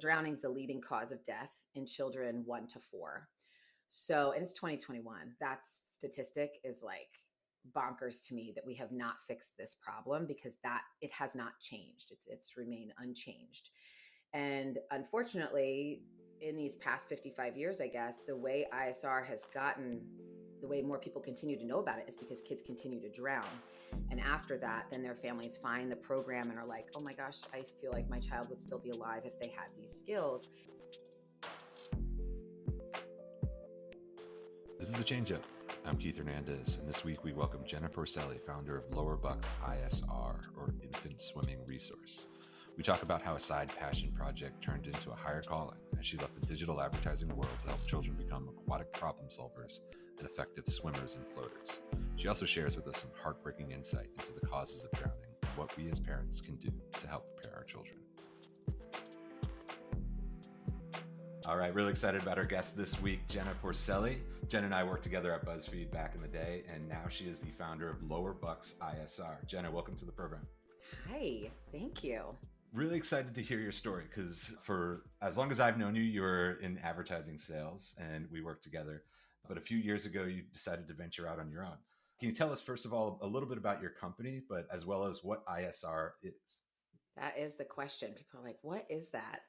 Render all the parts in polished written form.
Drowning is the leading cause of death in children 1 to 4. So, and it's 2021. That statistic is like bonkers to me that we have not fixed this problem because that it has not changed. It's remained unchanged. And unfortunately, in these past 55 years, I guess, the way ISR has gotten, the way more people continue to know about it is because kids continue to drown. And after that, then their families find the program and are like, oh my gosh, I feel like my child would still be alive if they had these skills. This is the Changeup. I'm Keith Hernandez, and this week we welcome Jenna Porcelli, founder of Lower Bucks ISR, or Infant Swimming Resource. We talk about how a side passion project turned into a higher calling as she left the digital advertising world to help children become aquatic problem solvers and effective swimmers and floaters. She also shares with us some heartbreaking insight into the causes of drowning and what we as parents can do to help prepare our children. All right, really excited about our guest this week, Jenna Porcelli. Jenna and I worked together at BuzzFeed back in the day, and now she is the founder of Lower Bucks ISR. Jenna, welcome to the program. Hi, thank you. Really excited to hear your story because for as long as I've known you, you were in advertising sales and we worked together. But a few years ago, you decided to venture out on your own. Can you tell us, first of all, a little bit about your company, but as well as what ISR is? That is the question. People are like, what is that?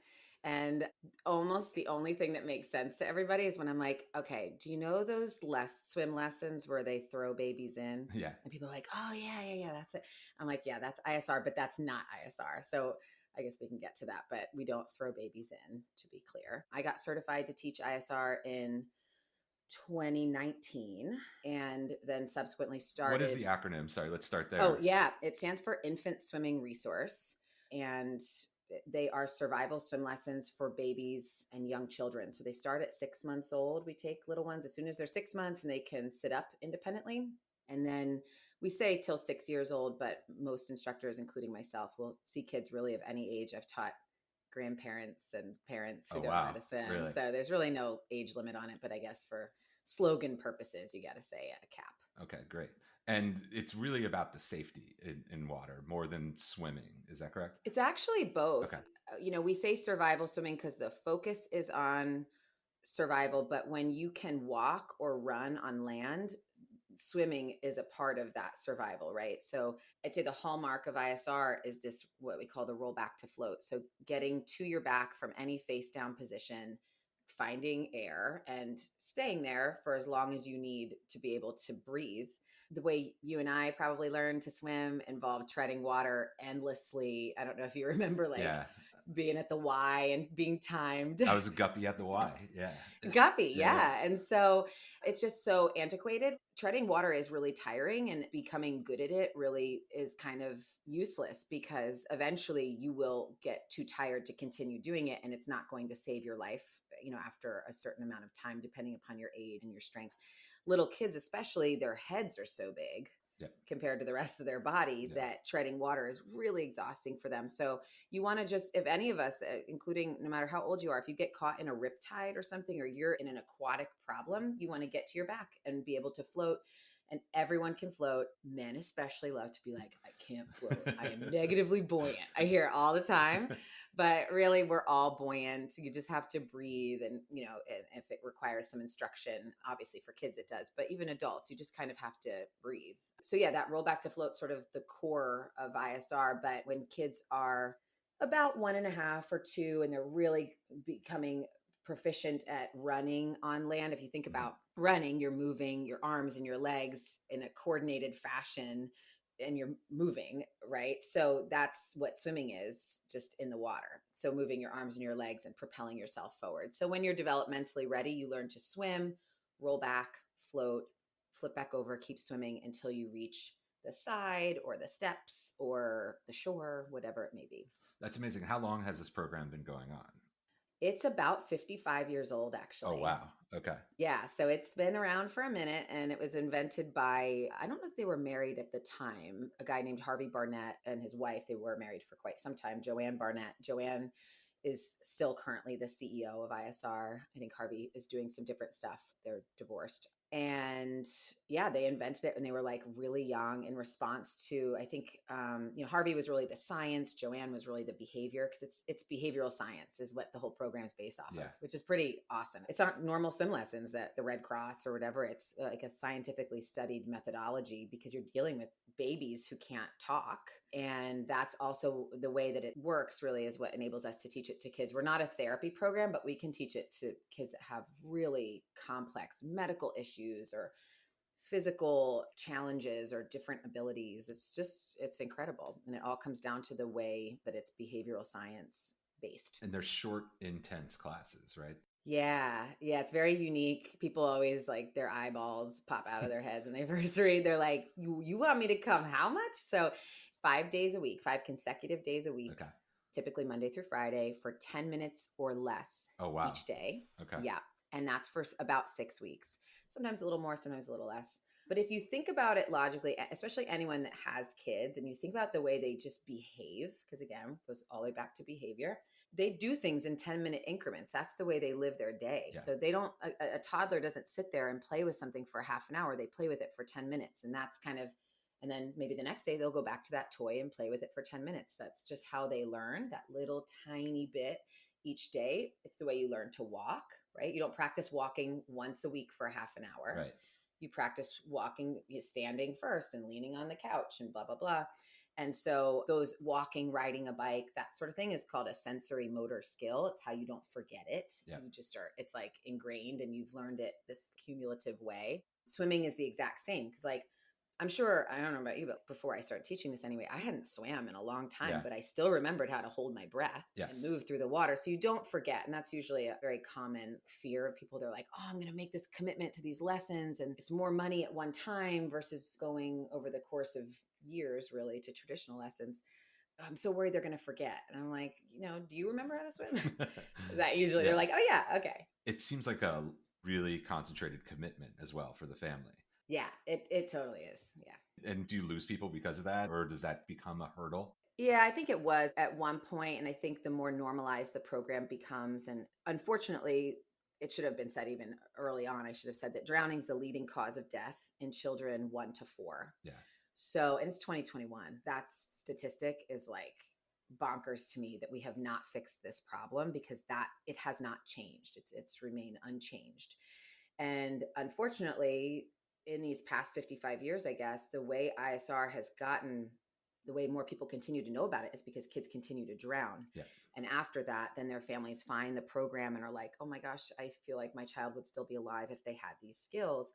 And almost the only thing that makes sense to everybody is when I'm like, okay, do you know those swim lessons where they throw babies in? Yeah. And people are like, oh, yeah, that's it. I'm like, yeah, that's ISR, but that's not ISR. So I guess we can get to that, but we don't throw babies in, to be clear. I got certified to teach ISR in 2019 and then subsequently started. What is the acronym? Sorry, let's start there. Oh, yeah. It stands for Infant Swimming Resource. And they are survival swim lessons for babies and young children. So they start at 6 months old. We take little ones as soon as they're 6 months and they can sit up independently. And then we say till 6 years old, but most instructors, including myself, will see kids really of any age. I've taught grandparents and parents who don't know how to swim. Really? So there's really no age limit on it. But I guess for slogan purposes, you got to say a cap. Okay, great. And it's really about the safety in water more than swimming. Is that correct? It's actually both. Okay. We say survival swimming because the focus is on survival, but when you can walk or run on land, swimming is a part of that survival, right? So I'd say the hallmark of ISR is this, what we call the roll back to float. So getting to your back from any face down position, finding air and staying there for as long as you need to be able to breathe. The way you and I probably learned to swim involved treading water endlessly. I don't know if you remember being at the Y and being timed. I was a guppy at the Y. Yeah. Guppy. Yeah. And so it's just so antiquated. Treading water is really tiring, and becoming good at it really is kind of useless because eventually you will get too tired to continue doing it. And it's not going to save your life, after a certain amount of time, depending upon your age and your strength. Little kids, especially, their heads are so big compared to the rest of their body that treading water is really exhausting for them. So you want to just, if any of us, including no matter how old you are, if you get caught in a riptide or something, or you're in an aquatic problem, you want to get to your back and be able to float. And everyone can float. Men especially love to be like, I can't float. I am negatively buoyant. I hear it all the time, but really we're all buoyant. You just have to breathe. And, and if it requires some instruction, obviously for kids it does, but even adults, you just kind of have to breathe. So yeah, that roll back to float, sort of the core of ISR. But when kids are about 1.5 or 2, and they're really becoming proficient at running on land. If you think about running, you're moving your arms and your legs in a coordinated fashion and you're moving, right? So that's what swimming is, just in the water. So moving your arms and your legs and propelling yourself forward. So when you're developmentally ready, you learn to swim, roll back, float, flip back over, keep swimming until you reach the side or the steps or the shore, whatever it may be. That's amazing. How long has this program been going on? It's about 55 years old, actually. Oh, wow. Okay. Yeah. So it's been around for a minute, and it was invented by, I don't know if they were married at the time, a guy named Harvey Barnett and his wife. They were married for quite some time, Joanne Barnett. Joanne is still currently the CEO of ISR. I think Harvey is doing some different stuff. They're divorced. And yeah, they invented it when they were like really young in response to, I think, Harvey was really the science. Joanne was really the behavior, because it's behavioral science is what the whole program is based off of, Yeah. which is pretty awesome. It's not normal swim lessons that the Red Cross or whatever. It's like a scientifically studied methodology, because you're dealing with babies who can't talk. And that's also the way that it works, really, is what enables us to teach it to kids. We're not a therapy program, but we can teach it to kids that have really complex medical issues or physical challenges or different abilities. It's incredible. And it all comes down to the way that it's behavioral science based. And they're short, intense classes, right? Yeah. Yeah. It's very unique. People always like their eyeballs pop out of their heads when they first read. They're like, you want me to come how much? So 5 days a week, 5 consecutive days a week, Okay. typically Monday through Friday, for 10 minutes or less Oh, wow. each day. Okay. Yeah. And that's for about 6 weeks. Sometimes a little more, sometimes a little less. But if you think about it logically, especially anyone that has kids, and you think about the way they just behave, because again, it goes all the way back to behavior, they do things in 10-minute increments. That's the way they live their day. Yeah. So they don't, a toddler doesn't sit there and play with something for half an hour. They play with it for 10 minutes. And that's kind of, and then maybe the next day they'll go back to that toy and play with it for 10 minutes. That's just how they learn, that little tiny bit each day. It's the way you learn to walk, right? You don't practice walking once a week for half an hour. Right. You practice walking, standing first and leaning on the couch and blah, blah, blah. And so those walking, riding a bike, that sort of thing is called a sensory motor skill. It's how you don't forget it. Yeah. You just are, it's like ingrained and you've learned it this cumulative way. Swimming is the exact same, because like, I'm sure, I don't know about you, but before I started teaching this anyway, I hadn't swam in a long time, Yeah. but I still remembered how to hold my breath Yes. and move through the water. So you don't forget. And that's usually a very common fear of people. They're like, oh, I'm going to make this commitment to these lessons, and it's more money at one time versus going over the course of years, really, to traditional lessons. I'm so worried they're going to forget. And I'm like, do you remember how to swim? That usually they're like, oh yeah, okay. It seems like a really concentrated commitment as well for the family. Yeah, it totally is. Yeah. And do you lose people because of that, or does that become a hurdle? Yeah, I think it was at one point, and I think the more normalized the program becomes, and unfortunately, it should have been said even early on. I should have said that drowning is the leading cause of death in children 1 to 4. Yeah. So, and it's 2021. That statistic is like bonkers to me, that we have not fixed this problem, because that it has not changed. It's remained unchanged. And unfortunately, in these past 55 years, I guess, the way ISR has gotten, the way more people continue to know about it, is because kids continue to drown. Yeah. And after that, then their families find the program and are like, oh my gosh, I feel like my child would still be alive if they had these skills.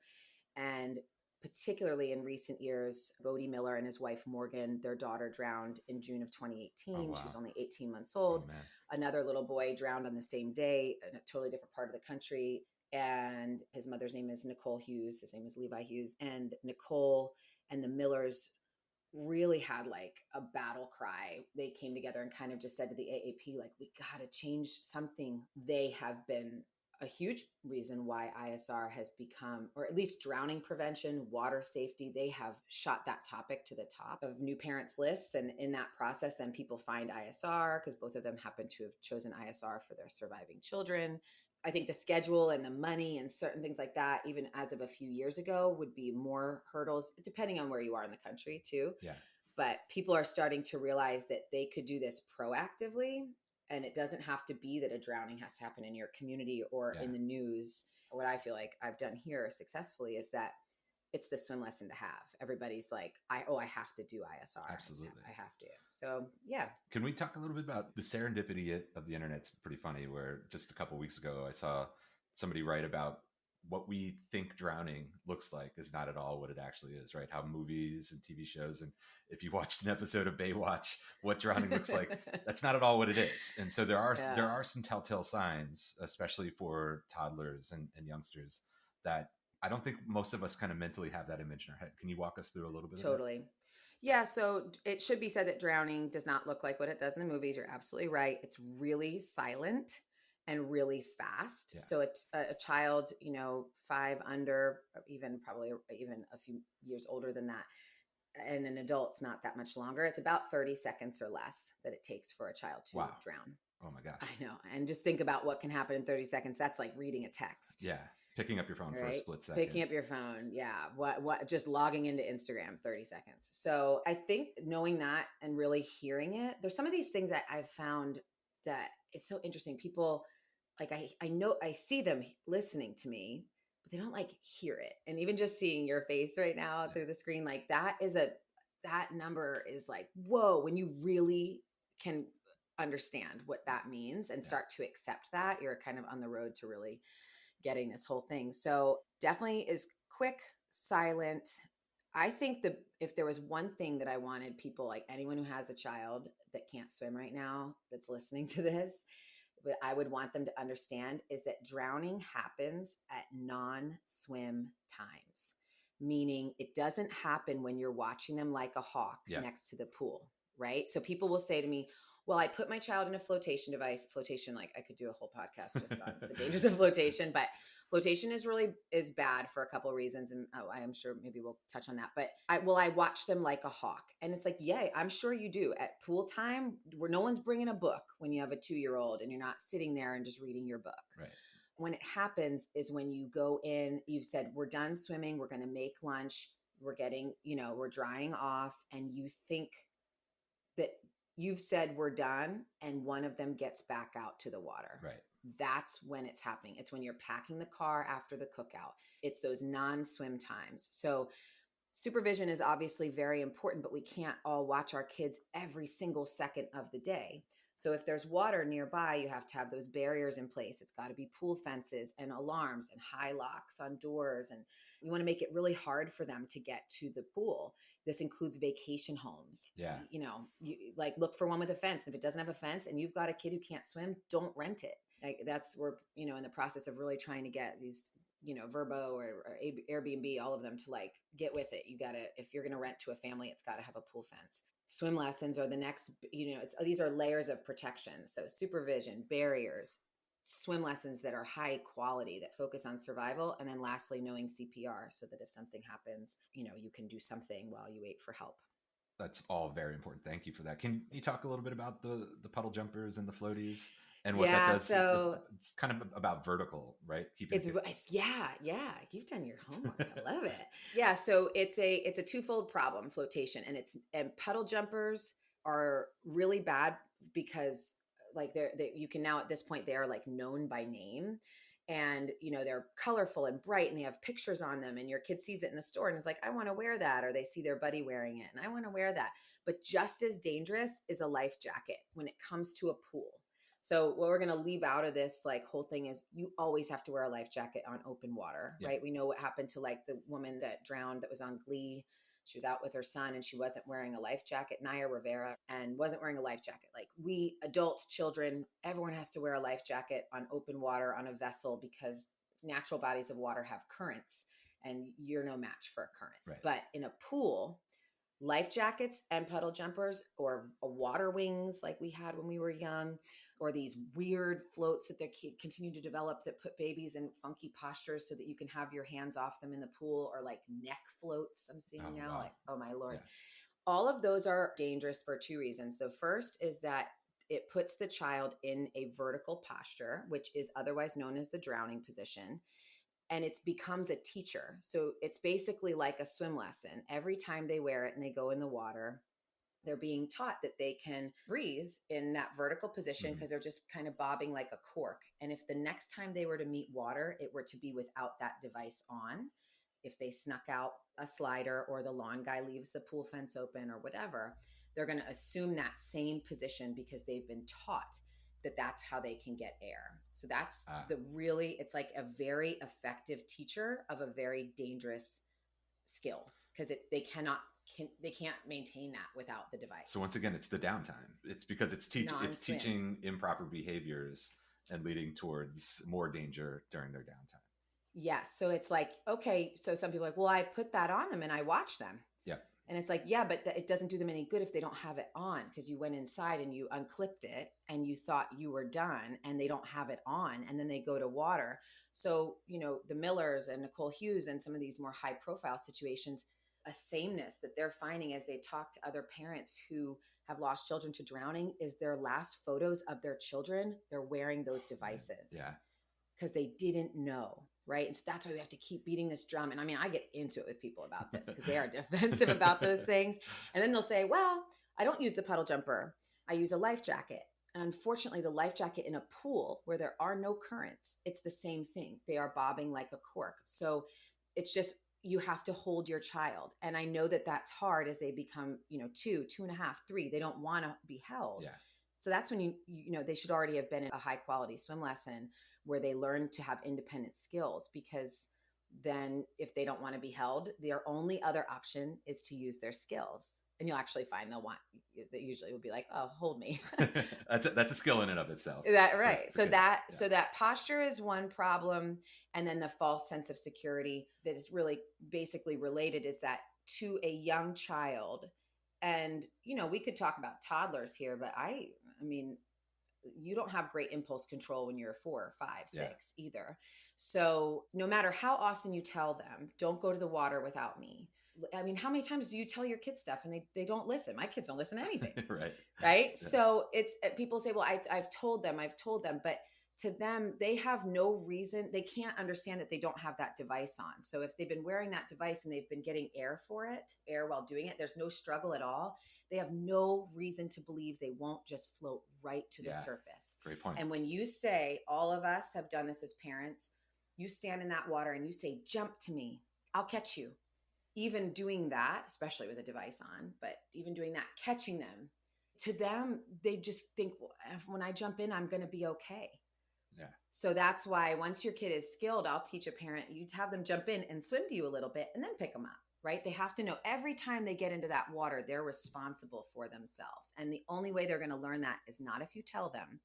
And particularly in recent years, Bodie Miller and his wife, Morgan, their daughter drowned in June of 2018. Oh, wow. She was only 18 months old. Oh, man. Another little boy drowned on the same day in a totally different part of the country. And his mother's name is Nicole Hughes. His name is Levi Hughes. And Nicole and the Millers really had like a battle cry. They came together and kind of just said to the AAP, like, we got to change something. They have been a huge reason why ISR has become, or at least drowning prevention, water safety, they have shot that topic to the top of new parents lists. And in that process, then people find ISR, because both of them happen to have chosen ISR for their surviving children. I think the schedule and the money and certain things like that, even as of a few years ago, would be more hurdles, depending on where you are in the country too. Yeah. But people are starting to realize that they could do this proactively. And it doesn't have to be that a drowning has to happen in your community or in the news. What I feel like I've done here successfully is that it's the swim lesson to have. Everybody's like, I have to do ISR. Absolutely. I have to. So, yeah. Can we talk a little bit about the serendipity of the internet? It's pretty funny, where just a couple of weeks ago, I saw somebody write about what we think drowning looks like is not at all what it actually is, right? How movies and TV shows, and if you watched an episode of Baywatch, what drowning looks like, that's not at all what it is. And so there are some telltale signs, especially for toddlers and youngsters, that I don't think most of us kind of mentally have that image in our head. Can you walk us through a little bit of that? Totally. Yeah, so it should be said that drowning does not look like what it does in the movies. You're absolutely right. It's really silent and really fast. Yeah. So it's a child, 5 under, probably even a few years older than that, and an adult's not that much longer. It's about 30 seconds or less that it takes for a child to drown. Oh my gosh. I know. And just think about what can happen in 30 seconds. That's like reading a text. Yeah. Picking up your phone for a Right. split second. Picking up your phone. Yeah. Just logging into Instagram, 30 seconds. So I think knowing that and really hearing it, there's some of these things that I've found that it's so interesting. People like, I know I see them listening to me, but they don't like hear it. And even just seeing your face right now Yeah. through the screen, like that number is like, whoa, when you really can understand what that means and Yeah. start to accept that, you're kind of on the road to really getting this whole thing. So definitely is quick, silent. I think if there was one thing that I wanted people, like anyone who has a child that can't swim right now that's listening to this, what I would want them to understand is that drowning happens at non-swim times, meaning it doesn't happen when you're watching them like a hawk Yeah. next to the pool, right? So people will say to me, well, I put my child in a flotation device. Flotation, like I could do a whole podcast just on the dangers of flotation, but flotation is bad for a couple of reasons. And I am sure maybe we'll touch on that, but I watch them like a hawk. And it's like, yeah, I'm sure you do at pool time where no one's bringing a book when you have a 2-year-old and you're not sitting there and just reading your book. Right. When it happens is when you go in, you've said, we're done swimming. We're going to make lunch. We're getting, we're drying off. And you think that you've said we're done and one of them gets back out to the water. Right. That's when it's happening. It's when you're packing the car after the cookout. It's those non-swim times. So supervision is obviously very important, but we can't all watch our kids every single second of the day. So if there's water nearby, you have to have those barriers in place. It's got to be pool fences and alarms and high locks on doors. And you want to make it really hard for them to get to the pool. This includes vacation homes. Yeah. You like look for one with a fence. If it doesn't have a fence and you've got a kid who can't swim, don't rent it. Like we're in the process of really trying to get these Verbo or Airbnb, all of them to like get with it. You gotta, if you're gonna rent to a family, it's gotta have a pool fence. Swim lessons are the next, these are layers of protection. So supervision, barriers, swim lessons that are high quality, that focus on survival. And then lastly, knowing CPR so that if something happens, you can do something while you wait for help. That's all very important. Thank you for that. Can you talk a little bit about the puddle jumpers and the floaties and what that does? So it's kind of about vertical, right? It's yeah. You've done your homework. I love it. Yeah. So it's a twofold problem, flotation, and puddle jumpers are really bad because like you can now at this point they are like known by name, and they're colorful and bright and they have pictures on them, and your kid sees it in the store and is like, I want to wear that, or they see their buddy wearing it and I want to wear that. But just as dangerous is a life jacket when it comes to a pool. So what we're going to leave out of this like whole thing is you always have to wear a life jacket on open water, right? We know what happened to like the woman that drowned that was on Glee. She was out with her son and she wasn't wearing a life jacket, Naya Rivera, and wasn't wearing a life jacket. Like we adults, children, everyone has to wear a life jacket on open water on a vessel because natural bodies of water have currents and you're no match for a current. Right. But in a pool, life jackets and puddle jumpers or water wings like we had when we were young, or these weird floats that they continue to develop that put babies in funky postures so that you can have your hands off them in the pool, or like neck floats I'm seeing now. Wow. Like, oh my Lord. Yeah. All of those are dangerous for two reasons. The first is that it puts the child in a vertical posture, which is otherwise known as the drowning position. And it becomes a teacher. So it's basically like a swim lesson. Every time they wear it and they go in the water, they're being taught that they can breathe in that vertical position because they're just kind of bobbing like a cork. And if the next time they were to meet water, it were to be without that device on, if they snuck out a slider or the lawn guy leaves the pool fence open or whatever, they're going to assume that same position because they've been taught that that's how they can get air. So that's it's like a very effective teacher of a very dangerous skill because they can't maintain that without the device. So once again, it's the downtime. It's because it's teaching improper behaviors and leading towards more danger during their downtime. Yes. So it's like, okay, so some people are like, well, I put that on them and I watch them. Yeah. And it's like, yeah, but it doesn't do them any good if they don't have it on because you went inside and you unclipped it and you thought you were done and they don't have it on and then they go to water. So, the Millers and Nicole Hughes and some of these more high profile situations, a sameness that they're finding as they talk to other parents who have lost children to drowning is their last photos of their children, they're wearing those devices. Yeah. Because they didn't know, right? And so that's why we have to keep beating this drum. And I mean, I get into it with people about this because they are defensive about those things. And then they'll say, well, I don't use the puddle jumper. I use a life jacket. And unfortunately, the life jacket in a pool where there are no currents, it's the same thing. They are bobbing like a cork. So it's just, you have to hold your child. And I know that that's hard as they become, 2.5, 3. They don't want to be held. Yeah. So that's when they should already have been in a high quality swim lesson where they learn to have independent skills, because then if they don't want to be held, their only other option is to use their skills. And you'll actually find they usually will be like, oh, hold me. That's a skill in and of itself. That right. So that posture is one problem. And then the false sense of security that is really basically related is that to a young child. And, we could talk about toddlers here, but I mean, you don't have great impulse control when you're 4, 5, 6 either. So no matter how often you tell them, don't go to the water without me. I mean, how many times do you tell your kids stuff and they don't listen? My kids don't listen to anything. Right. Yeah. So it's, people say, well, I've told them, but to them, they have no reason. They can't understand that they don't have that device on. So if they've been wearing that device and they've been getting air while doing it, there's no struggle at all. They have no reason to believe they won't just float right to the surface. Great point. And when you say, all of us have done this as parents, you stand in that water and you say, jump to me, I'll catch you. Even doing that, especially with a device on, but even doing that, catching them, to them, they just think, well, when I jump in, I'm going to be okay. Yeah. So that's why once your kid is skilled, I'll teach a parent, you have them jump in and swim to you a little bit and then pick them up, right? They have to know every time they get into that water, they're responsible for themselves. And the only way they're going to learn that is not if you tell them,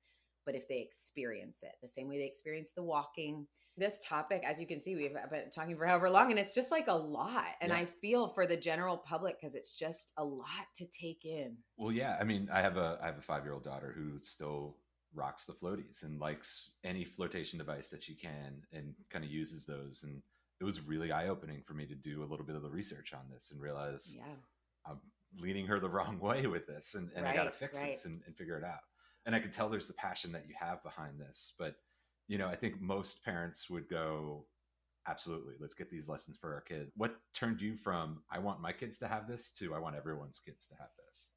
but if they experience it, the same way they experience the walking. This topic, as you can see, we've been talking for however long, and it's just like a lot. And I feel for the general public, because it's just a lot to take in. Well, yeah. I mean, I have a 5-year-old daughter who still rocks the floaties and likes any flotation device that she can and kind of uses those. And it was really eye-opening for me to do a little bit of the research on this and realize I'm leading her the wrong way with this, and I got to fix this and figure it out. And I could tell there's the passion that you have behind this. But, I think most parents would go, absolutely, let's get these lessons for our kid. What turned you from, I want my kids to have this, to I want everyone's kids to have this?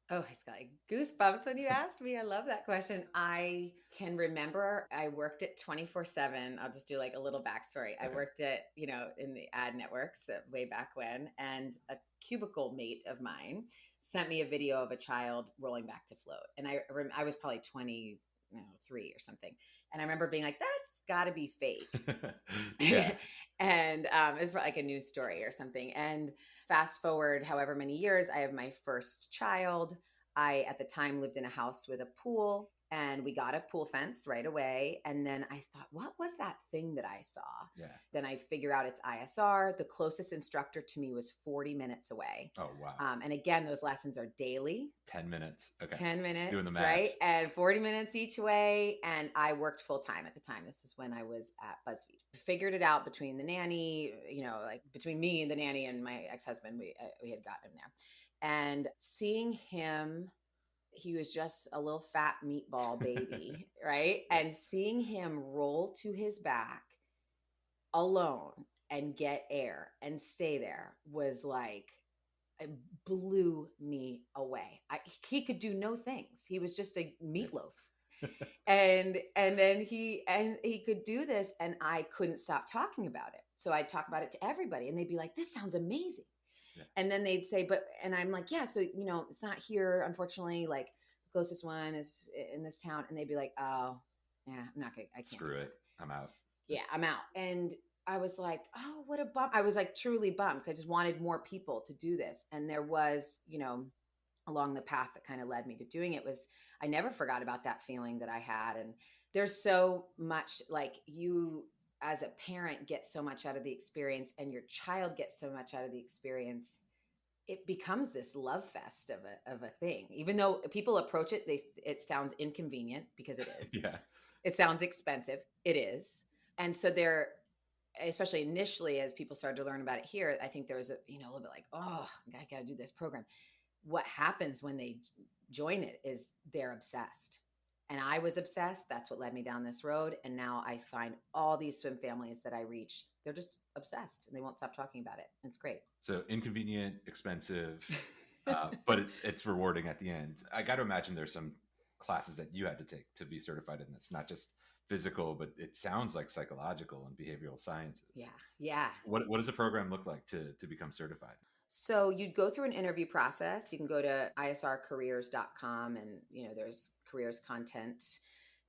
Oh, I just got like goosebumps when you asked me. I love that question. I can remember I worked at 24/7. I'll just do like a little backstory. I worked at, in the ad networks way back when, and a cubicle mate of mine sent me a video of a child rolling back to float. And I was probably 23 or something. And I remember being like, that's got to be fake. Yeah. And it was like a news story or something. And fast forward however many years, I have my first child. I, at the time, lived in a house with a pool, and we got a pool fence right away. And then I thought, what was that thing that I saw? Yeah. Then I figure out it's ISR. The closest instructor to me was 40 minutes away. Oh, wow. And again, those lessons are daily. 10 minutes. Okay. 10 minutes, doing the math. right? And 40 minutes each way. And I worked full time at the time. This was when I was at BuzzFeed. Figured it out between the nanny, like between me and the nanny and my ex-husband, we had gotten him there. And seeing him, he was just a little fat meatball baby, right? And seeing him roll to his back alone and get air and stay there was like, it blew me away. He could do no things. He was just a meatloaf. and then he could do this, and I couldn't stop talking about it. So I'd talk about it to everybody, and they'd be like, this sounds amazing. Yeah. And then they'd say, and I'm like, yeah, so, it's not here, unfortunately, like the closest one is in this town. And they'd be like, oh, yeah, I'm not gonna, I can't. Screw it. I'm out. Yeah, I'm out. And I was like, oh, what a bum. I was like truly bummed, because I just wanted more people to do this. And there was, along the path that kind of led me to doing it was, I never forgot about that feeling that I had. And there's so much, like, you as a parent get so much out of the experience, and your child gets so much out of the experience. It becomes this love fest of a thing. Even though people approach it, it sounds inconvenient, because it is. Yeah. It sounds expensive. It is. And so there, especially initially, as people started to learn about it here, I think there was a little bit like, oh, I got to do this program. what happens when they join it is they're obsessed. And I was obsessed. That's what led me down this road. And now I find all these swim families that I reach, they're just obsessed and they won't stop talking about it. It's great. So inconvenient, expensive, but it's rewarding at the end. I got to imagine there's some classes that you had to take to be certified in this, not just physical, but it sounds like psychological and behavioral sciences. Yeah. Yeah. What does a program look like to become certified? So you'd go through an interview process. You can go to isrcareers.com and, there's careers content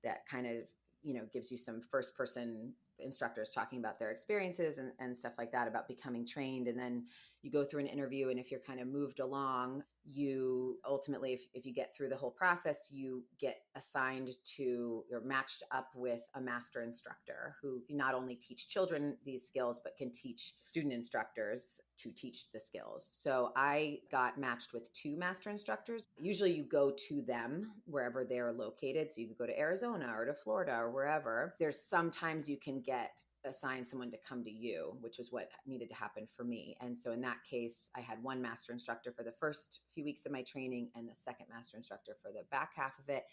that kind of, gives you some first person instructors talking about their experiences and stuff like that about becoming trained. And then you go through an interview. And if you're kind of moved along, you ultimately, if you get through the whole process, you get assigned to, you're matched up with a master instructor who not only teach children these skills, but can teach student instructors to teach the skills. So I got matched with 2 master instructors. Usually you go to them wherever they're located. So you could go to Arizona or to Florida or wherever. There's sometimes you can get assign someone to come to you, which was what needed to happen for me. And so in that case, I had 1 master instructor for the first few weeks of my training and the second master instructor for the back half of it.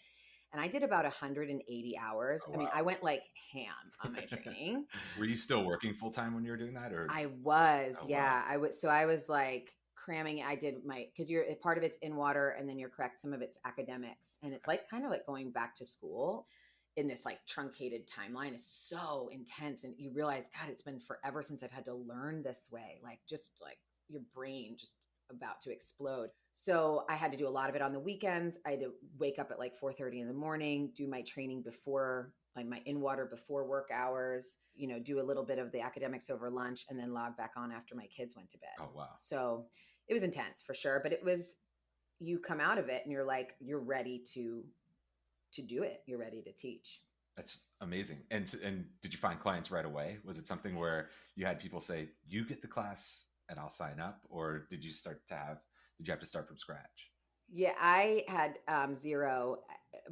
And I did about 180 hours. Oh, wow. I mean, I went like ham on my training. Were you still working full time when you were doing that? Or I was, oh, yeah. wow. I was, so I was like cramming. I did because you're part of it's in water and then you're correct. Some of it's academics. And it's like kind of like going back to school in this like truncated timeline is so intense. And you realize, God, it's been forever since I've had to learn this way. Like just like your brain just about to explode. So I had to do a lot of it on the weekends. I had to wake up at like 4:30 in the morning, do my training before like my in water before work hours, do a little bit of the academics over lunch and then log back on after my kids went to bed. Oh, wow. So it was intense for sure, but you come out of it and you're like, you're ready to do it. You're ready to teach. That's amazing. And did you find clients right away? Was it something where you had people say, you get the class and I'll sign up? Or did you have to start from scratch? Yeah, I had 0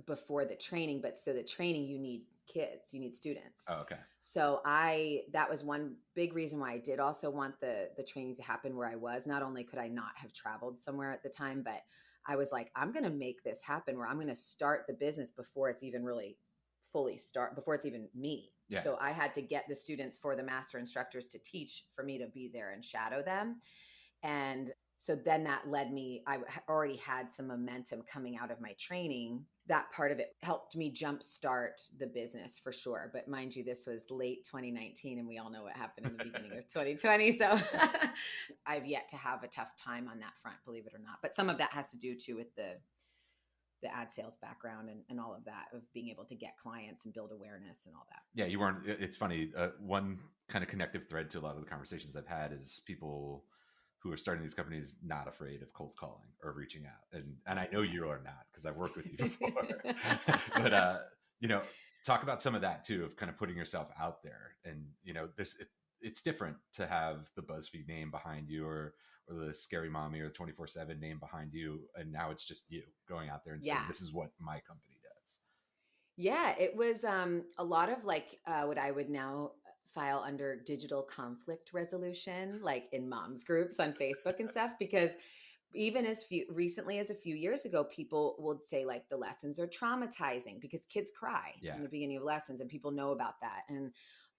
before the training, but so the training, you need kids, you need students. Oh, okay. So that was one big reason why I did also want the training to happen where I was. Not only could I not have traveled somewhere at the time, but I was like, I'm going to make this happen where I'm going to start the business before it's even really before it's even me. Yeah. So I had to get the students for the master instructors to teach for me to be there and shadow them. And so then that led me, I already had some momentum coming out of my training. That part of it helped me jumpstart the business for sure. But mind you, this was late 2019 and we all know what happened in the beginning of 2020. So I've yet to have a tough time on that front, believe it or not. But some of that has to do too with the ad sales background and all of that, of being able to get clients and build awareness and all that. Yeah, you weren't, it's funny. One kind of connective thread to a lot of the conversations I've had is people who are starting these companies not afraid of cold calling or reaching out. And I know you are not because I've worked with you before. But talk about some of that too, of kind of putting yourself out there. And it's different to have the BuzzFeed name behind you or the Scary Mommy or the 24/7 name behind you. And now it's just you going out there and saying, this is what my company does. Yeah, it was a lot of like what I would now file under digital conflict resolution, like in moms groups on Facebook and stuff, because even recently as a few years ago, people would say like the lessons are traumatizing because kids cry in the beginning of lessons and people know about that. And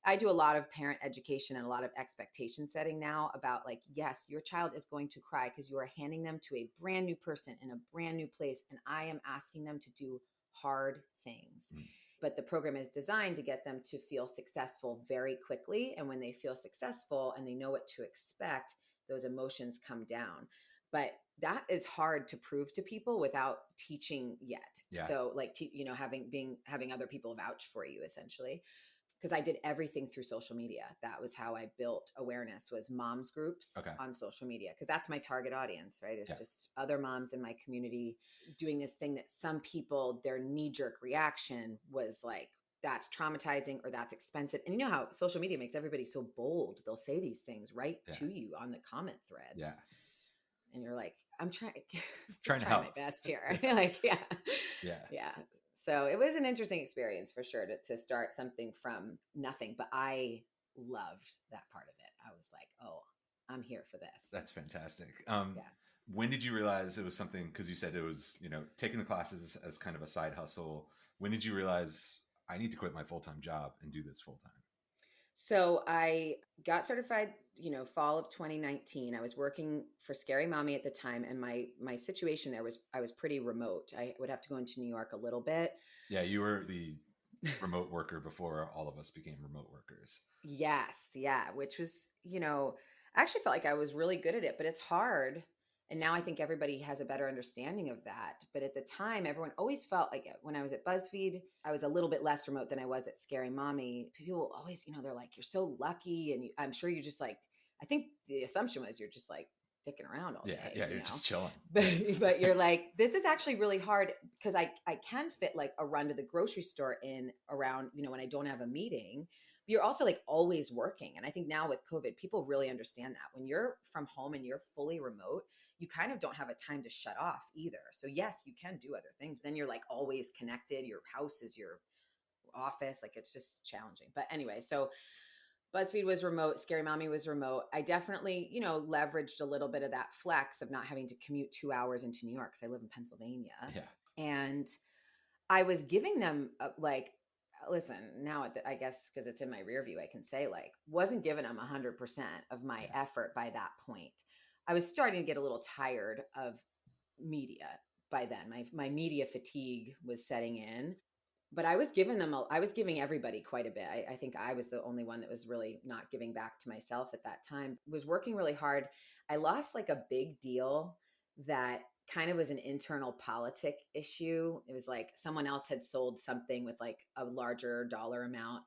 I do a lot of parent education and a lot of expectation setting now about like, yes, your child is going to cry because you are handing them to a brand new person in a brand new place. And I am asking them to do hard things. But the program is designed to get them to feel successful very quickly. And when they feel successful and they know what to expect, those emotions come down. But that is hard to prove to people without teaching yet. Yeah. So like, having other people vouch for you essentially. Because I did everything through social media. That was how I built awareness, was moms groups on social media. Because that's my target audience, right? It's just other moms in my community doing this thing that some people, their knee-jerk reaction was like, that's traumatizing or that's expensive. And you know how social media makes everybody so bold. They'll say these things right to you on the comment thread. Yeah. And you're like, I'm trying to help my best here. Like, yeah. So it was an interesting experience for sure to start something from nothing, but I loved that part of it. I was like, oh, I'm here for this. That's fantastic. When did you realize it was something, because you said it was, taking the classes as kind of a side hustle. When did you realize I need to quit my full-time job and do this full time? So I got certified, fall of 2019. I was working for Scary Mommy at the time, and my situation there was I was pretty remote. I would have to go into New York a little bit. Yeah, you were the remote worker before all of us became remote workers. Yes, yeah, which was, I actually felt like I was really good at it, but it's hard. And now I think everybody has a better understanding of that. But at the time, everyone always felt like when I was at BuzzFeed, I was a little bit less remote than I was at Scary Mommy. People always, they're like, you're so lucky. And I'm sure you just like, I think the assumption was you're just like dicking around all Yeah, day, yeah, you're just chilling. but you're like, this is actually really hard because I can fit like a run to the grocery store in around, when I don't have a meeting. But you're also like always working. And I think now with COVID, people really understand that when you're from home and you're fully remote, you kind of don't have a time to shut off either. So yes, you can do other things. Then you're like always connected. Your house is your office. Like it's just challenging. But anyway, so BuzzFeed was remote, Scary Mommy was remote. I definitely, leveraged a little bit of that flex of not having to commute 2 hours into New York because I live in Pennsylvania. Yeah. And I was giving them like, listen, now I guess because it's in my rear view, I can say like, wasn't giving them 100% of my effort by that point. I was starting to get a little tired of media by then. My media fatigue was setting in, but I was I was giving everybody quite a bit. I think I was the only one that was really not giving back to myself at that time. Was working really hard. I lost like a big deal that kind of was an internal politic issue. It was like someone else had sold something with like a larger dollar amount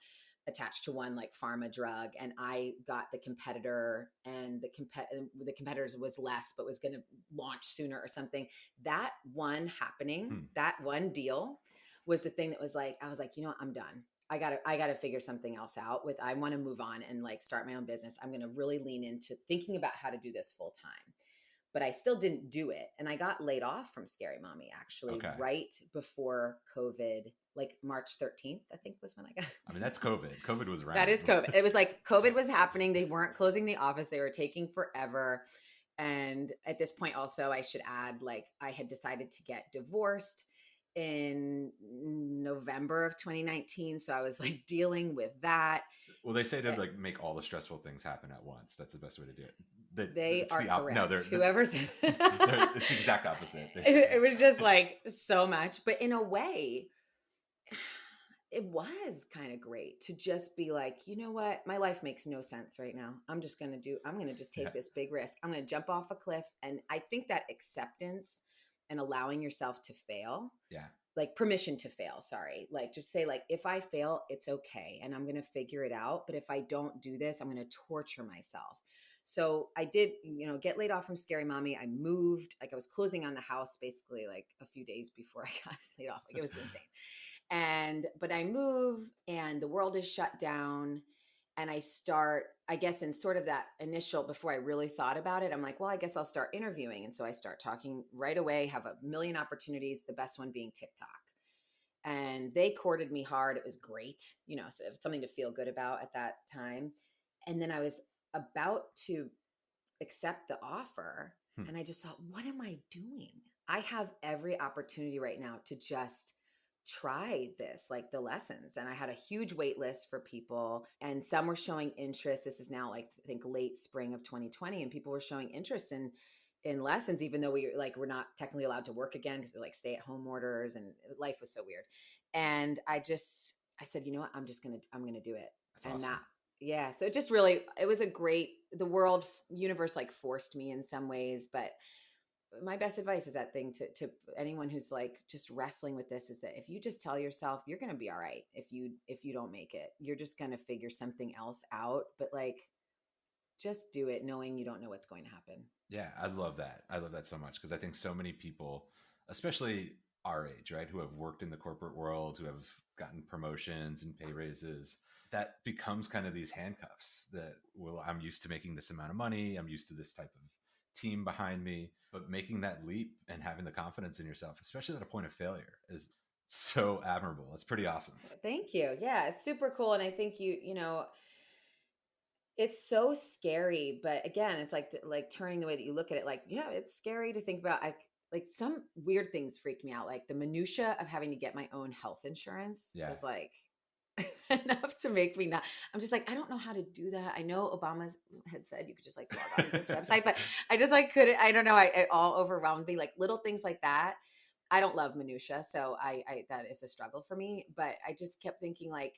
attached to one like pharma drug, and I got the competitor, and the competitors was less but was going to launch sooner or something. That one happening, that one deal was the thing that was like, I was like, I'm done. I gotta figure something else out with, I want to move on and like start my own business. I'm going to really lean into thinking about how to do this full time. But I still didn't do it. And I got laid off from Scary Mommy actually Okay. right before COVID, like March 13th, I think was when I got. I mean, that's COVID. COVID was around. That is COVID. It was like COVID was happening. They weren't closing the office. They were taking forever. And at this point also, I should add, like I had decided to get divorced in November of 2019. So I was like dealing with that. Well, they say to like make all the stressful things happen at once. That's the best way to do it. They are correct. No, Whoever's it's the exact opposite. It was just like so much, but in a way, it was kind of great to just be like, you know what? My life makes no sense right now. I'm going to just take this big risk. I'm going to jump off a cliff. And I think that acceptance and allowing yourself to fail, like permission to fail, sorry, like just say like, if I fail, it's okay. And I'm going to figure it out. But if I don't do this, I'm going to torture myself. So I did, get laid off from Scary Mommy. I moved, like I was closing on the house basically like a few days before I got laid off. Like it was insane. But I move and the world is shut down. And I start, I guess, in sort of that initial, before I really thought about it, I'm like, well, I guess I'll start interviewing. And so I start talking right away, have a million opportunities, the best one being TikTok. And they courted me hard. It was great, so it was something to feel good about at that time. And then I was about to accept the offer. And I just thought, what am I doing? I have every opportunity right now to just try this, like the lessons. And I had a huge wait list for people, and some were showing interest. This is now like, I think late spring of 2020, and people were showing interest in lessons, even though we're not technically allowed to work again because they're like stay-at-home orders, and life was so weird. And I said, you know what, I'm going to do it. That's and awesome. So it just really, it was the world universe like forced me in some ways. But my best advice is that thing to anyone who's like just wrestling with this is that if you just tell yourself you're going to be all right, if you don't make it, you're just going to figure something else out. But like, just do it knowing you don't know what's going to happen. Yeah, I love that. I love that so much because I think so many people, especially our age, right, who have worked in the corporate world, who have gotten promotions and pay raises, that becomes kind of these handcuffs that, well, I'm used to making this amount of money. I'm used to this type of team behind me. But making that leap and having the confidence in yourself, especially at a point of failure, is so admirable. It's pretty awesome. Thank you. Yeah, it's super cool. And I think It's so scary, but again, it's like like turning the way that you look at it. Like, yeah, it's scary to think about. Like some weird things freaked me out. Like the minutia of having to get my own health insurance Yeah. was like enough to make me not. I'm just like, I don't know how to do that. I know Obama had said you could just like log on to this website, but I just like couldn't. I don't know. It all overwhelmed me. Like little things like that. I don't love minutia, so I that is a struggle for me. But I just kept thinking like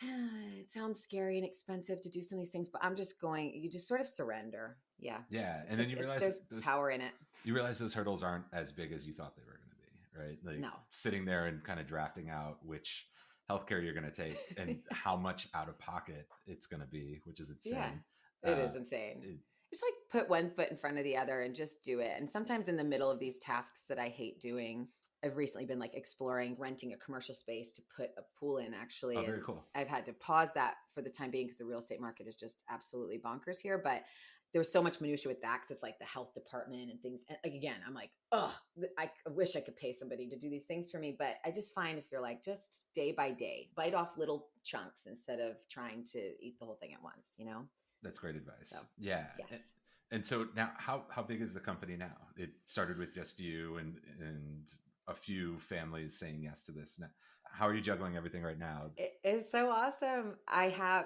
it sounds scary and expensive to do some of these things, but I'm just going, you just sort of surrender. Yeah. Yeah. It's And then like, you it's, realize there's those power in it. you realize those hurdles aren't as big as you thought they were going to be, right? Like No. sitting there and kind of drafting out which healthcare you're going to take and how much out of pocket it's going to be, which is Yeah. insane. It Uh, is insane. it, Just like put one foot in front of the other and just do it. And sometimes in the middle of these tasks that I hate doing, I've recently been like exploring renting a commercial space to put a pool in oh, actually. very And cool. I've had to pause that for the time being because the real estate market is just absolutely bonkers here. But there's so much minutia with that because it's like the health department and things. And again, I'm like, oh, I wish I could pay somebody to do these things for me. But I just find if you're like just day by day, bite off little chunks instead of trying to eat the whole thing at once, you know? That's great advice. So, Yeah. yes. And so now how big is the company now? It started with just you and a few families saying yes to this. Now, how are you juggling everything right now? It is so awesome.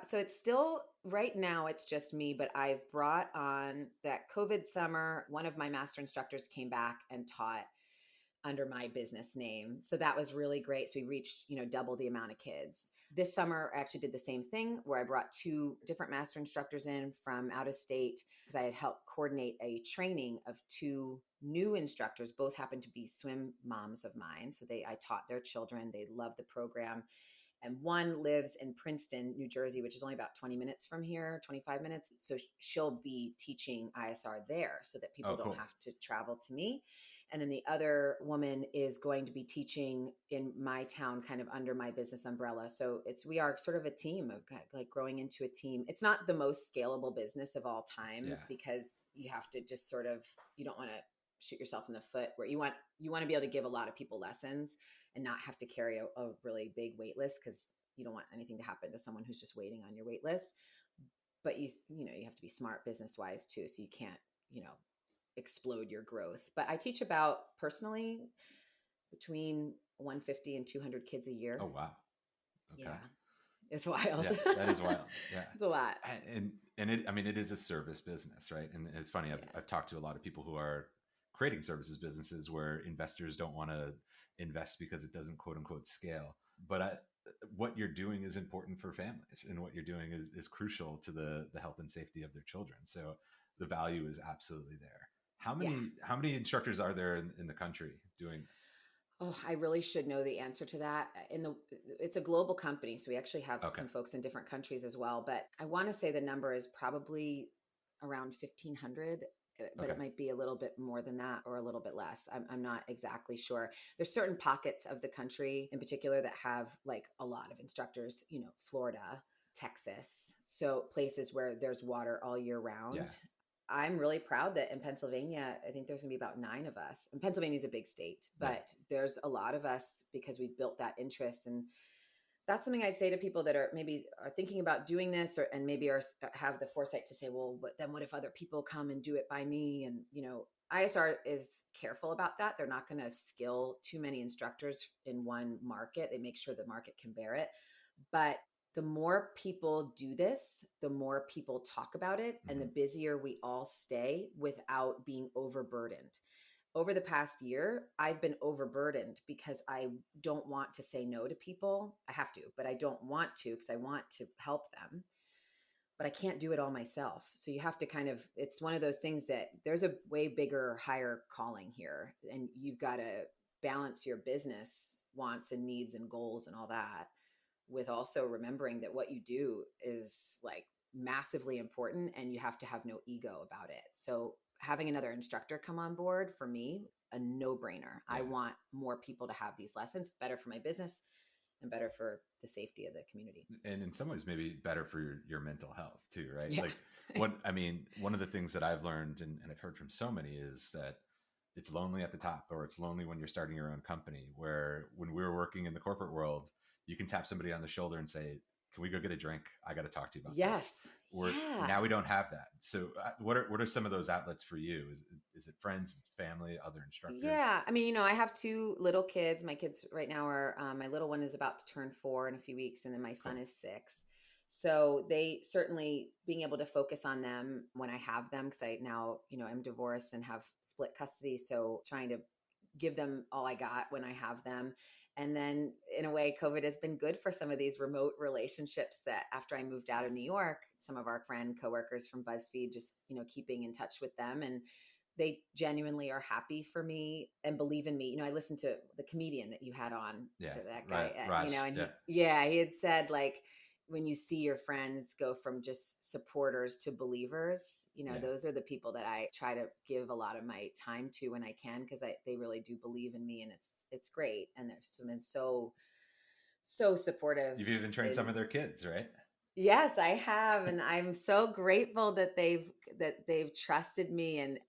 So it's still right now, it's just me, but I've brought on that COVID summer. One of my master instructors came back and taught under my business name. So that was really great. So we reached, double the amount of kids. This summer, I actually did the same thing where I brought two different master instructors in from out of state because I had helped coordinate a training of two new instructors. Both happened to be swim moms of mine. So I taught their children. They love the program. And one lives in Princeton, New Jersey, which is only about 20 minutes from here, 25 minutes. So she'll be teaching ISR there so that people Oh, don't cool. have to travel to me. And then the other woman is going to be teaching in my town, kind of under my business umbrella. So we are sort of a team of like growing into a team. It's not the most scalable business of all time Yeah. because you have to just sort of, you don't want to shoot yourself in the foot where you want to be able to give a lot of people lessons and not have to carry a really big wait list because you don't want anything to happen to someone who's just waiting on your wait list. But you have to be smart business wise too. So you can't, explode your growth. But I teach about personally between 150 and 200 kids a Oh, year. wow. Okay. Yeah. It's wild. Yeah, that is wild. Yeah. It's a lot. And it, I mean, it is a service business, right? And it's funny. Yeah. I've talked to a lot of people who are creating services businesses where investors don't want to invest because it doesn't quote unquote scale. But what you're doing is important for families, and what you're doing is crucial to the health and safety of their children. So the value is absolutely there. Yeah. How many instructors are there in the country doing this? Oh, I really should know the answer to that. It's a global company, so we actually have Okay. some folks in different countries as well. But I want to say the number is probably around 1,500, but Okay. it might be a little bit more than that or a little bit less. I'm not exactly sure. There's certain pockets of the country in particular that have like a lot of instructors. Florida, Texas, so places where there's water all year Yeah. round. I'm really proud that in Pennsylvania, I think there's going to be about 9 of us. And Pennsylvania is a big state, Yeah. but there's a lot of us because we've built that interest. And that's something I'd say to people that are thinking about doing this and maybe have the foresight to say, well, but then what if other people come and do it by me? And, ISR is careful about that. They're not going to skill too many instructors in one market. They make sure the market can bear it. But the more people do this, the more people talk about it, and the Hmm. busier we all stay without being overburdened. Over the past year, I've been overburdened because I don't want to say no to people. I have to, but I don't want to because I want to help them. But I can't do it all myself. So you have to it's one of those things that there's a way bigger, higher calling here. And you've got to balance your business wants and needs and goals and all that with also remembering that what you do is like massively important and you have to have no ego about it. So having another instructor come on board for me, a no-brainer. I Yeah. want more people to have these lessons, better for my business and better for the safety of the community. And in some ways maybe better for your mental health too, right? Yeah. Like one of the things that I've learned and I've heard from so many is that it's lonely at the top, or it's lonely when you're starting your own company, where when we were working in the corporate world, you can tap somebody on the shoulder and say, can we go get a drink? I got to talk to you about this. Yes. Or Yeah. now we don't have that. So what are some of those outlets for you? Is it friends, family, other instructors? Yeah. I mean, I have two little kids. My kids right now are, my little one is about to turn 4 in a few weeks, and then my son Cool. is 6. So they certainly being able to focus on them when I have them, because I now, I'm divorced and have split custody. So trying to give them all I got when I have them. And then in a way, COVID has been good for some of these remote relationships that after I moved out of New York, some of our friend coworkers from BuzzFeed, just, keeping in touch with them. And they genuinely are happy for me and believe in me. I listened to the comedian that you had on, Yeah. that Right. guy, Raj. and Yeah. he had said, like, when you see your friends go from just supporters to believers, Yeah. those are the people that I try to give a lot of my time to when I can, because they really do believe in me, and it's great. And they've been so supportive. You've even trained some of their kids, right? Yes, I have, and I'm so grateful that they've trusted me, and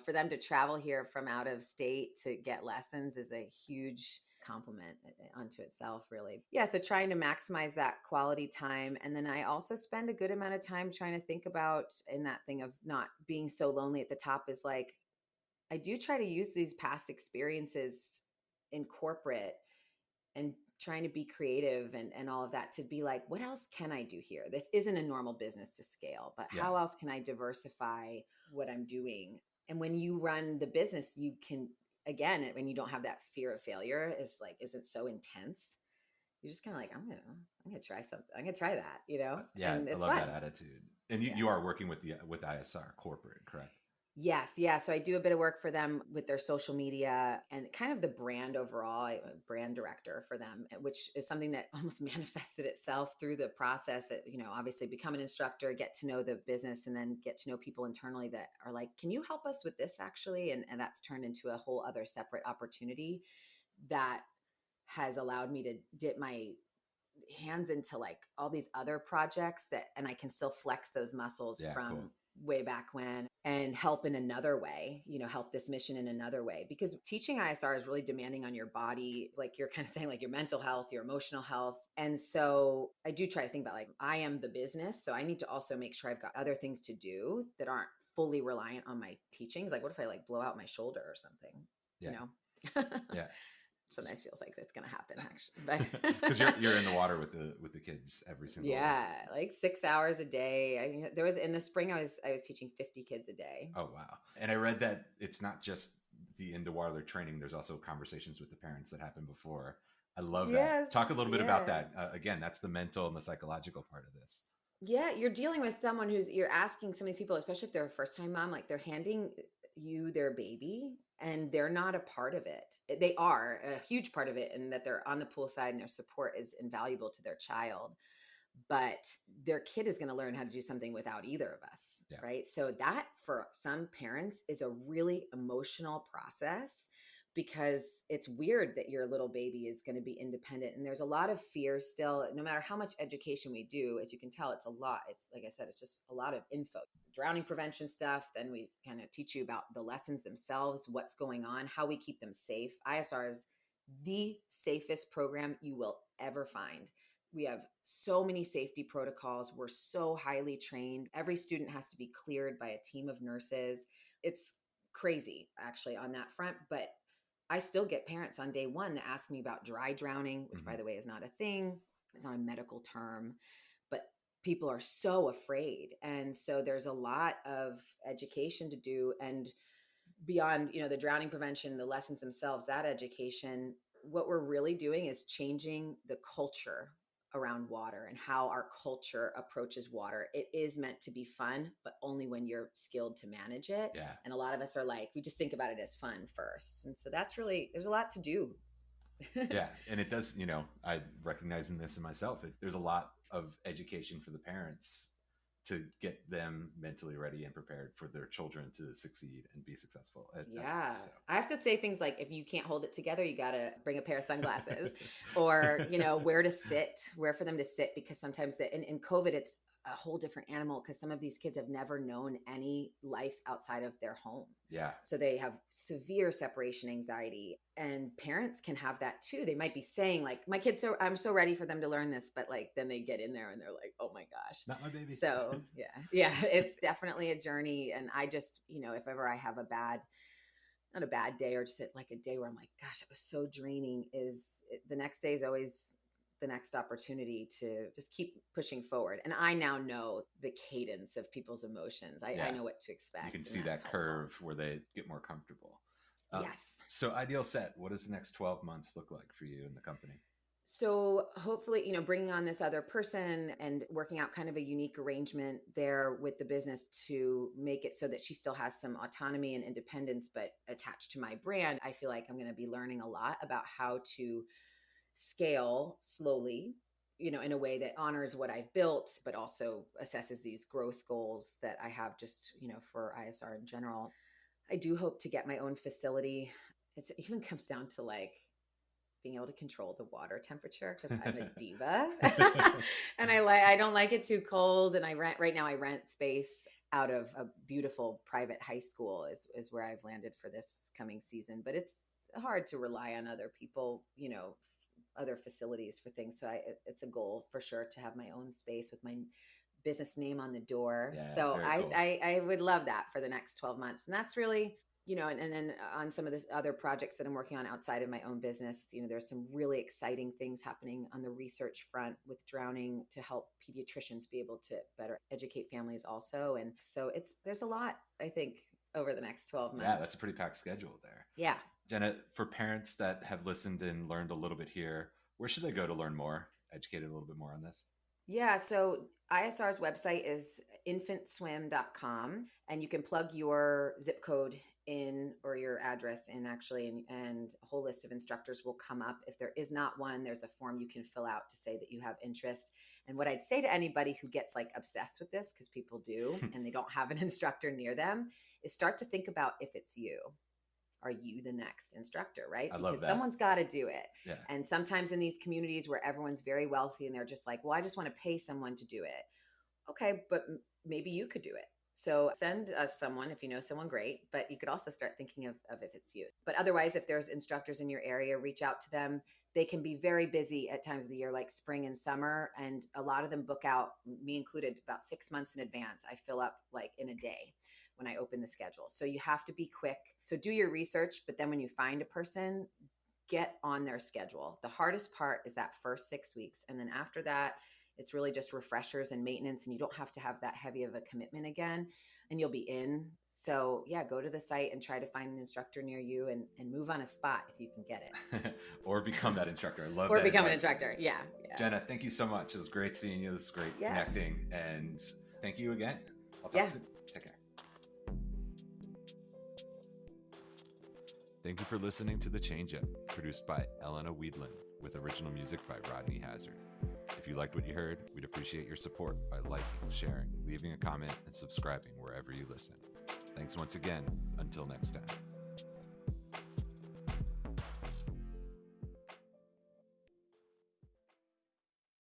for them to travel here from out of state to get lessons is a huge compliment unto itself, really. Yeah, so trying to maximize that quality time, and then I also spend a good amount of time trying to think about, in that thing of not being so lonely at the top, is like I do try to use these past experiences in corporate and trying to be creative and all of that, to be like, what else can I do here? This isn't a normal business to scale, but Yeah. how else can I diversify what I'm doing? And when you run the business, you can, again, when you don't have that fear of failure, isn't so intense. You're just kind of like, I'm gonna try something. I'm gonna try that, Yeah. and I it's love fun. that attitude. And Yeah. you are working with ISR corporate, correct? Yes, yeah. So I do a bit of work for them with their social media and kind of the brand overall. I'm a brand director for them, which is something that almost manifested itself through the process. Obviously become an instructor, get to know the business, and then get to know people internally that are like, can you help us with this actually? And that's turned into a whole other separate opportunity that has allowed me to dip my hands into like all these other projects and I can still flex those muscles Yeah. Cool. from way back when and help in another way, help this mission in another way, because teaching ISR is really demanding on your body. Like you're kind of saying, like your mental health, your emotional health. And so I do try to think about, like, I am the business. So I need to also make sure I've got other things to do that aren't fully reliant on my teachings. Like what if I like blow out my shoulder or something, Yeah. Yeah. Sometimes feels like it's going to happen actually, but Because you're in the water with the kids every single. yeah, like 6 hours a day. There was in the spring, I was teaching 50 kids a day. Oh wow! And I read that it's not just the in the water training. There's also conversations with the parents that happen before. I love that. Yes, Talk a little bit about yeah. that. Again, that's the mental and the psychological part of this. Yeah, you're dealing with someone you're asking some of these people, especially if they're a first time mom, like they're handing you their baby and they're not a part of it. They are a huge part of it, and that they're on the pool side and their support is invaluable to their child. But their kid is going to learn how to do something without either of us. Yeah. Right. So that for some parents is a really emotional process, because it's weird that your little baby is going to be independent. And there's a lot of fear still, no matter how much education we do. As you can tell, it's a lot. It's, like I said, it's just a lot of info, drowning prevention stuff. Then we kind of teach you about the lessons themselves, what's going on, how we keep them safe. ISR is the safest program you will ever find. We have so many safety protocols. We're so highly trained. Every student has to be cleared by a team of nurses. It's crazy, actually, on that front. But I still get parents on day one that ask me about dry drowning, which, by the way, is not a thing. It's not a medical term, but people are so afraid. And so there's a lot of education to do. And beyond, the drowning prevention, the lessons themselves, that education, what we're really doing is changing the culture around water and how our culture approaches water. It is meant to be fun, but only when you're skilled to manage it. Yeah. And a lot of us are like, we just think about it as fun first. And so that's really, there's a lot to do. Yeah. And it does, I recognizing this in myself, there's a lot of education for the parents to get them mentally ready and prepared for their children to succeed and be successful. Yeah. I have to say things like, if you can't hold it together, you got to bring a pair of sunglasses or, where to sit, where for them to sit, because sometimes in COVID, it's a whole different animal because some of these kids have never known any life outside of their home. Yeah. So they have severe separation anxiety, and parents can have that too. They might be saying like, my kids, I'm so ready for them to learn this. But like, then they get in there and they're like, oh my gosh, not my baby. So yeah, it's definitely a journey. And I just, if ever I have not a bad day, or just like a day where I'm like, gosh, it was so draining, the next day is always the next opportunity to just keep pushing forward. And I now know the cadence of people's emotions. I know what to expect. You can see that curve where they get more comfortable. Yes. So ideal set, what does the next 12 months look like for you and the company? So hopefully, bringing on this other person and working out kind of a unique arrangement there with the business to make it so that she still has some autonomy and independence, but attached to my brand. I feel like I'm going to be learning a lot about how to scale slowly, in a way that honors what I've built, but also assesses these growth goals that I have just, for ISR in general. I do hope to get my own facility. It even comes down to like being able to control the water temperature because I'm a diva and I don't like it too cold. And right now I rent space out of a beautiful private high school is where I've landed for this coming season. But it's hard to rely on other people, other facilities for things. So it's a goal for sure to have my own space with my business name on the door. Yeah, so cool. I would love that for the next 12 months. And that's really, and then on some of the other projects that I'm working on outside of my own business, there's some really exciting things happening on the research front with drowning to help pediatricians be able to better educate families also. And so there's a lot, I think, over the next 12 months. Yeah, that's a pretty packed schedule there. Yeah. Jenna, for parents that have listened and learned a little bit here, where should they go to learn more, educated a little bit more on this? Yeah, so ISR's website is infantswim.com, and you can plug your zip code in or your address in actually, and a whole list of instructors will come up. If there is not one, there's a form you can fill out to say that you have interest. And what I'd say to anybody who gets like obsessed with this, because people do, and they don't have an instructor near them, is start to think about if it's you. Are you the next instructor, right? Because someone's got to do it. Yeah. And sometimes in these communities where everyone's very wealthy and they're just like, well, I just want to pay someone to do it. Okay, but maybe you could do it. So send us someone if you know someone great, but you could also start thinking of if it's you. But otherwise, if there's instructors in your area, reach out to them. They can be very busy at times of the year, like spring and summer. And a lot of them book out, me included, about 6 months in advance. I fill up like in a day when I open the schedule. So you have to be quick. So do your research, but then when you find a person, get on their schedule. The hardest part is that first 6 weeks. And then after that, it's really just refreshers and maintenance, and you don't have to have that heavy of a commitment again, and you'll be in. So yeah, go to the site and try to find an instructor near you and move on a spot if you can get it. Or become that instructor. I love or that become advice. An instructor. Yeah. Jenna, thank you so much. It was great seeing you. This is great connecting. And thank you again. I'll talk soon. Take care. Thank you for listening to The Changeup, produced by Elena Weedland, with original music by Rodney Hazard. If you liked what you heard, we'd appreciate your support by liking, sharing, leaving a comment, and subscribing wherever you listen. Thanks once again. Until next time.